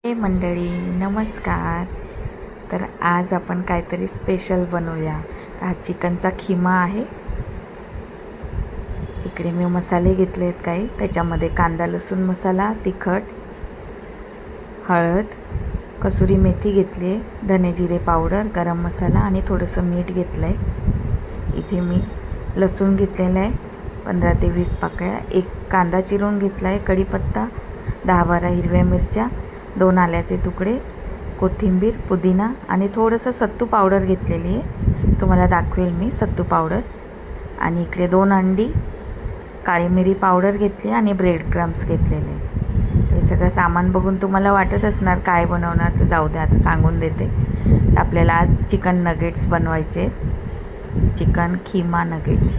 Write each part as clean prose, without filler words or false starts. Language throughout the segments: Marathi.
हे मंडळी नमस्कार. तर आज आपण काहीतरी स्पेशल बनवूया. हा चिकनचा खिमा आहे. इकडे मी मसाले घेतले आहेत काही. त्याच्यामध्ये कांदा लसूण मसाला, तिखट, हळद, कसुरी मेथी घेतली आहे, धने जिरे पावडर, गरम मसाला आणि थोडंसं मीठ घेतलं आहे. इथे मी लसूण घेतलेला आहे 15 ते 20 पाकळ्या, एक कांदा चिरून घेतला आहे, कढीपत्ता, 10-12 हिरव्या मिरच्या, 2 आल्याचे तुकडे, कोथिंबीर, पुदिना आणि थोडंसं सत्तू पावडर घेतलेली आहे. तुम्हाला दाखवेल मी सत्तू पावडर. आणि इकडे 2 अंडी, काळी मिरी पावडर घेतली आणि ब्रेड क्रम्स घेतलेले. हे सगळं सामान बघून तुम्हाला वाटत असणार काय बनवणार, तर जाऊ द्या आता सांगून देते. आपल्याला आज चिकन नगेट्स बनवायचे, चिकन खिमा नगेट्स.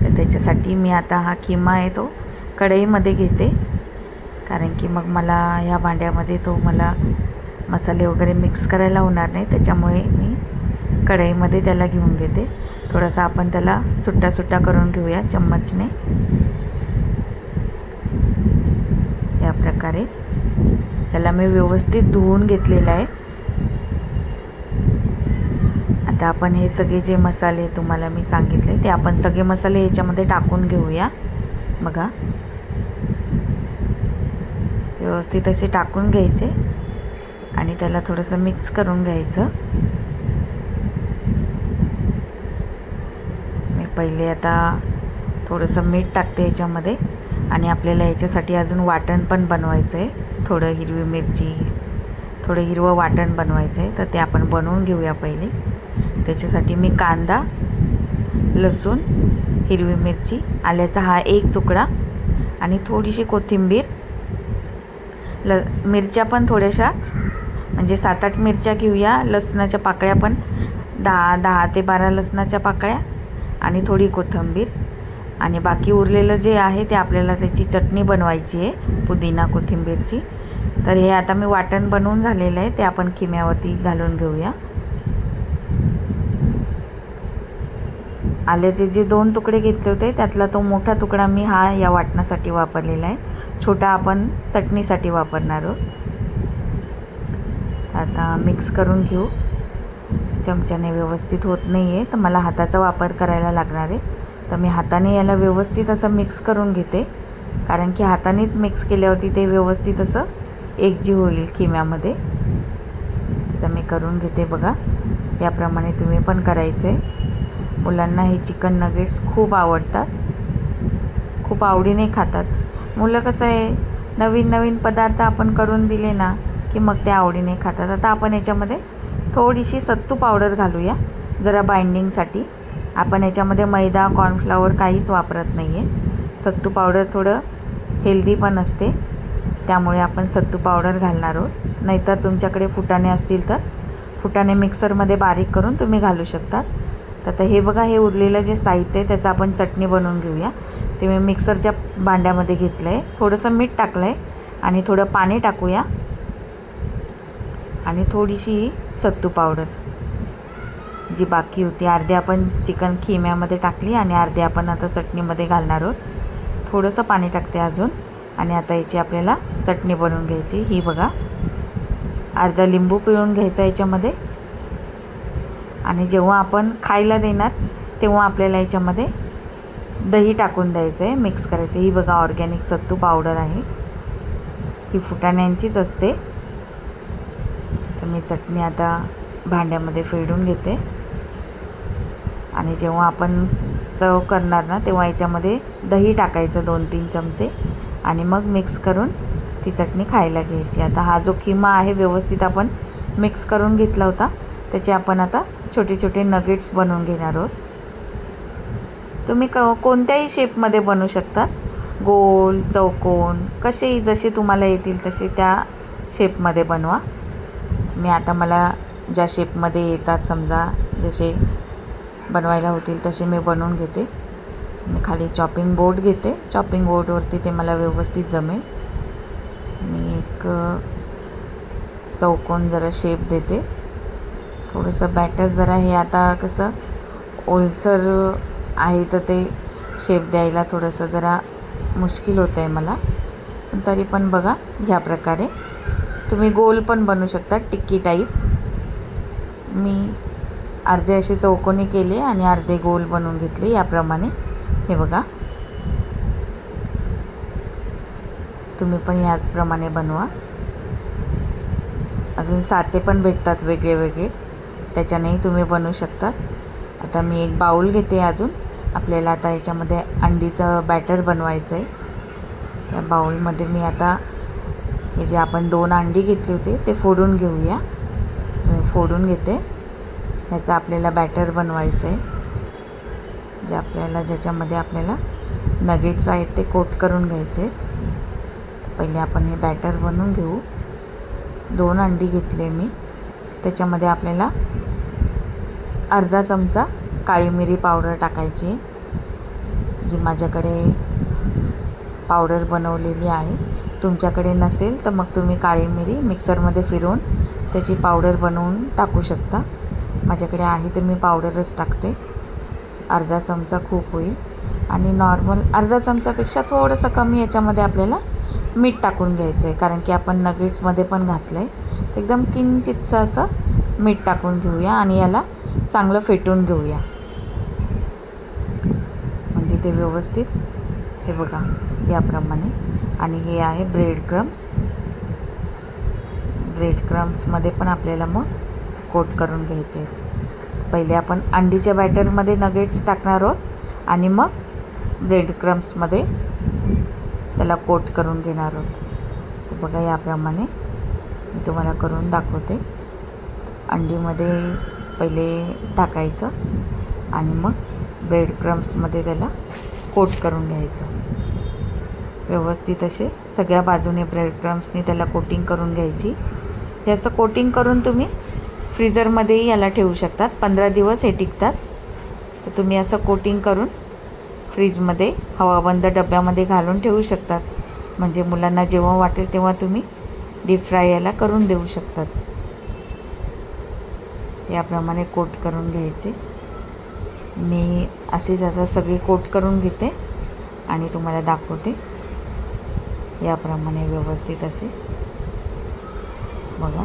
तर त्याच्यासाठी मी आता हा खिमा आहे तो कढईमध्ये घेते, कारण की मग मला ह्या भांड्यामध्ये तो मला मसाले वगैरे मिक्स करायला होणार नाही. त्याच्यामुळे मी कढईमध्ये त्याला घेऊन घेते. थोडासा आपण त्याला सुट्टा सुट्टा करून घेऊया चम्मचने. या प्रकारे त्याला मी व्यवस्थित धुवून घेतलेला आहे. आता आपण हे सगळे जे मसाले तुम्हाला मी सांगितले ते आपण सगळे मसाले याच्यामध्ये टाकून घेऊया. बघा, व्यवस्थित असे टाकून घ्यायचे आणि त्याला थोडंसं मिक्स करून घ्यायचं. मी पहिले आता थोडंसं मीठ टाकते याच्यामध्ये. आणि आपल्याला याच्यासाठी अजून वाटण पण बनवायचं आहे. थोडं हिरवी मिरची, थोडं हिरवं वाटण बनवायचं आहे, तर ते आपण बनवून घेऊया पहिले. त्याच्यासाठी मी कांदा, लसूण, हिरवी मिरची, आल्याचा हा 1 तुकडा आणि थोडीशी कोथिंबीर, मिरच्या पण थोड्याशा, म्हणजे 7-8 मिरच्या घेऊया. लसणाच्या पाकळ्या पण 10 ते 12 लसणाच्या पाकळ्या आणि थोडी कोथिंबीर. आणि बाकी उरलेलं जे आहे ते आपल्याला त्याची चटणी बनवायची आहे, पुदिना कोथिंबीरची. तर हे आता मी वाटण बनवून झालेलं आहे, ते आपण खिम्यावरती घालून घेऊया. आल्याचे जे 2 तुकडे घेतले होते त्यातला तो मोठा तुकडा मी हा या वाटणासाठी वापरलेला आहे, छोटा आपण चटणीसाठी वापरणार आहोत. आता मिक्स करून घेऊ. चमच्याने व्यवस्थित होत नाही आहे, तर मला हाताचा वापर करायला लागणार आहे. तर मी हाताने याला व्यवस्थित असं मिक्स करून घेते, कारण की हातानेच मिक्स केल्यावरती ते व्यवस्थित असं एकजीव होईल खिम्यामध्ये. तर मी करून घेते. बघा, याप्रमाणे तुम्ही पण करायचं आहे. मुलांना हे चिकन नगेट्स खूप आवडतात, खूप आवडीने खातात मुलं. कसं आहे, नवीन नवीन पदार्थ आपण करून दिले ना की मग ते आवडीने खातात. आता आपण याच्यामध्ये थोडीशी सत्तू पावडर घालूया जरा बाइंडिंगसाठी. आपण याच्यामध्ये मैदा, कॉर्नफ्लॉवर काहीच वापरत नाही आहे. सत्तू पावडर थोडं हेल्दी पण असते, त्यामुळे आपण सत्तू पावडर घालणार आहोत. नाहीतर तुमच्याकडे फुटाणे असतील तर फुटाणे मिक्सरमध्ये बारीक करून तुम्ही घालू शकतात. तर आता हे बघा, हे उरलेलं जे साहित्य आहे त्याचं आपण चटणी बनवून घेऊया. ते मी मिक्सरच्या भांड्यामध्ये घेतलं आहे, थोडंसं मीठ टाकलं आहे आणि थोडं पाणी टाकूया आणि थोडीशी सत्तू पावडर जी बाकी होती, अर्धी आपण चिकन खिम्यामध्ये टाकली आणि अर्धी आपण आता चटणीमध्ये घालणार आहोत. थोडंसं पाणी टाकते अजून. आणि आता याची आपल्याला चटणी बनवून घ्यायची. ही बघा, अर्धा लिंबू पिळून घ्यायचा याच्यामध्ये. आणि जेव्हा आपण खायला देणार तेव्हा आपल्याला याच्यामध्ये दही टाकून द्यायचं आहे, मिक्स करायचं. ही बघा, ऑर्गॅनिक सत्तू पावडर आहे, ही फुटाण्यांचीच असते. तर मी चटणी आता भांड्यामध्ये फेडून घेते. आणि जेव्हा आपण सर्व करणार ना तेव्हा याच्यामध्ये दही टाकायचं 2-3 चमचे आणि मग मिक्स करून ती चटणी खायला घ्यायची. आता हा जो खिमा आहे व्यवस्थित आपण मिक्स करून घेतला होता, त्याचे आपण आता छोटे छोटे नगेट्स बनवून घेणार आहोत. तुम्ही कोणत्याही शेपमध्ये बनवू शकतात, गोल, चौकोन, कसेही जसे तुम्हाला येतील तसे त्या शेपमध्ये बनवा. मी आता मला ज्या शेपमध्ये येतात, समजा जसे बनवायला होतील तसे मी बनवून घेते. मी खाली चॉपिंग बोर्ड घेते, चॉपिंग बोर्डवरती ते मला व्यवस्थित जमेल. मी एक चौकोन जरा शेप देते. थोडंसं बॅटर जरा हे आता कसं ओलसर आहे तर ते शेप द्यायला थोडंसं जरा मुश्किल होतं आहे मला. तरी पण बघा, ह्या प्रकारे तुम्ही गोल पण बनवू शकता, टिक्की टाईप. मी अर्धे असे चौकोनी केले आणि अर्धे गोल बनवून घेतले याप्रमाणे. हे बघा, तुम्ही पण याचप्रमाणे बनवा. अजून साचे पण भेटतात वेगळे वेगळे, त्याच्यानेही तुम्ही बनवू शकतात. आता मी एक बाउल घेते. अजून आपल्याला आता याच्यामध्ये अंडीचं बॅटर बनवायचं आहे. त्या बाउलमध्ये मी आता हे जे आपण 2 अंडी घेतली होती ते फोडून घेऊया. मी फोडून घेते. ह्याचं आपल्याला बॅटर बनवायचं आहे, ज्याच्यामध्ये आपल्याला नगेट्स आहेत ते कोट करून घ्यायचे. पहिले आपण हे बॅटर बनवून घेऊ. 2 अंडी घेतले मी. त्याच्यामध्ये आपल्याला अर्धा चमचा काळी मिरी पावडर टाकायची, जी माझ्याकडे पावडर बनवलेली आहे. तुमच्याकडे नसेल तर मग तुम्ही काळी मिरी मिक्सरमध्ये फिरवून त्याची पावडर बनवून टाकू शकता. माझ्याकडे आहे तर मी पावडरच टाकते. अर्धा चमचा खूप होईल. आणि नॉर्मल अर्धा चमचापेक्षा थोडंसं कमी याच्यामध्ये आपल्याला मीठ टाकून घ्यायचं आहे, कारण की आपण नगेट्समध्ये पण घातलं आहे. तर एकदम किंचितचं असं मीठ टाकून घेऊया आणि याला चांगलं फेटून घेऊया, म्हणजे ते व्यवस्थित. हे बघा याप्रमाणे. आणि हे आहे ब्रेड क्रम्समध्ये पण आपल्याला मग कोट करून घ्यायचे. पहिले आपण अंडीच्या बॅटरमध्ये नगेट्स टाकणार आहोत आणि मग ब्रेड क्रम्समध्ये त्याला कोट करून घेणार आहोत. तर बघा याप्रमाणे मी तुम्हाला करून दाखवते. अंडीमध्ये पहिले टाकायचं आणि मग ब्रेड क्रम्समध्ये त्याला कोट करून घ्यायचं. व्यवस्थित असे सगळ्या बाजूने ब्रेड क्रम्सनी त्याला कोटिंग करून घ्यायची. हे असं कोटिंग करून तुम्ही फ्रीजरमध्येही याला ठेवू शकतात. 15 दिवस हे टिकतात. तर तुम्ही असं कोटिंग करून फ्रीजमध्ये हवाबंद डब्यामध्ये घालून ठेवू शकतात. म्हणजे मुलांना जेव्हा वाटेल तेव्हा तुम्ही डीप फ्राय याला करून देऊ शकतात. याप्रमाणे कोट करून घ्यायचे. मी असेच आता सगळे कोट करून घेते आणि तुम्हाला दाखवते. याप्रमाणे व्यवस्थित असे बघा.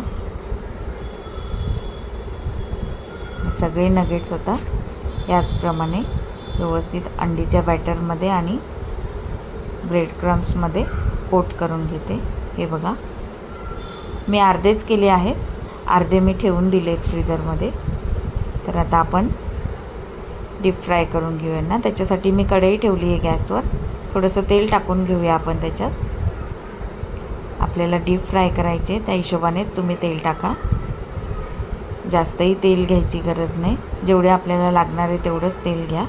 सगळे नगेट्स आता याचप्रमाणे व्यवस्थित अंडीच्या बॅटरमध्ये आणि ब्रेड क्रम्समध्ये कोट करून घेते. हे बघा, मी अर्धेच केले आहेत, अर्धे मी ठेवून दिलेत फ्रीजरमध्ये. तर आता आपण डीप फ्राय करून घेऊया ना. त्याच्यासाठी मी कढई ठेवली आहे गॅसवर. थोडंसं तेल टाकून घेऊया आपण त्याच्यात. आपल्याला डीप फ्राय करायचे, त्या हिशोबानेच तुम्ही तेल टाका. जास्तही तेल घ्यायची गरज नाही. जेवढे आपल्याला लागणार आहे तेवढंच तेल घ्या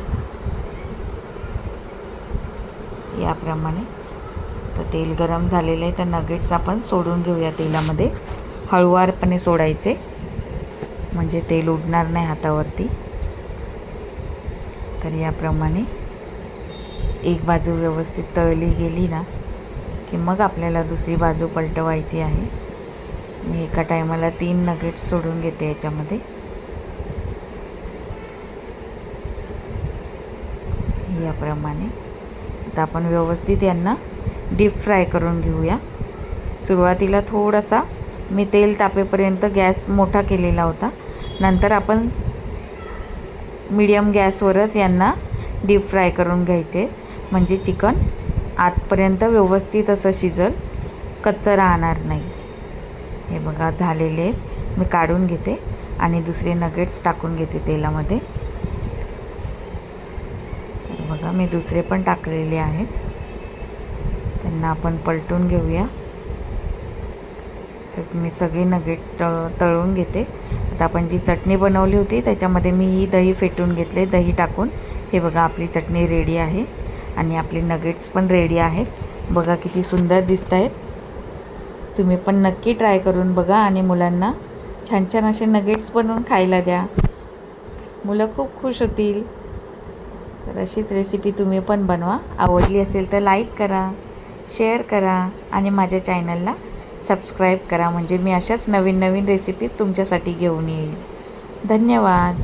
याप्रमाणे. तर तेल गरम झालेलं आहे. तर नगेट्स आपण सोडून घेऊया तेलामध्ये. हळूवारपणे सोडायचे, म्हणजे तेल उडणार नाही हातावरती. तर याप्रमाणे एक बाजू व्यवस्थित तळली गेली ना की मग आपल्याला दुसरी बाजू पलटवायची आहे. मी एका टायमाला 3 नगेट्स सोडून घेते याच्यामध्ये. याप्रमाणे आता आपण व्यवस्थित यांना डीप फ्राय करून घेऊया. सुरुवातीला थोडासा मी तेल तापेपर्यंत गॅस मोठा केलेला होता. नंतर आपण मीडियम गॅसवरच यांना डीप फ्राय करून घ्यायचे, म्हणजे चिकन आतपर्यंत व्यवस्थित असं शिजल, कच्चं राहणार नाही. हे बघा झालेले आहेत. मी काढून घेते आणि दुसरे नगेट्स टाकून घेते तेलामध्ये. बघा मी दुसरे पण टाकलेले आहेत. त्यांना आपण पलटून घेऊया. तसंच मी सगळे नगेट्स तळून घेते. आता आपण जी चटणी बनवली होती त्याच्यामध्ये मी दही फेटून घेतले, दही टाकून. हे बघा आपली चटणी रेडी आहे आणि आपले नगेट्स पण रेडी आहेत. बघा किती सुंदर दिसत आहेत. तुम्ही पण नक्की ट्राय करून बघा आणि मुलांना छान छान असे नगेट्स बनवून खायला द्या. मुलं खूप खुश होतील. तर अशीच रेसिपी तुम्ही पण बनवा. आवडली असेल तर लाईक करा, शेअर करा आणि माझ्या चॅनलला सबस्क्राईब करा, म्हणजे मी अशाच नवीन नवीन रेसिपीज तुमच्यासाठी घेऊन येईल. धन्यवाद.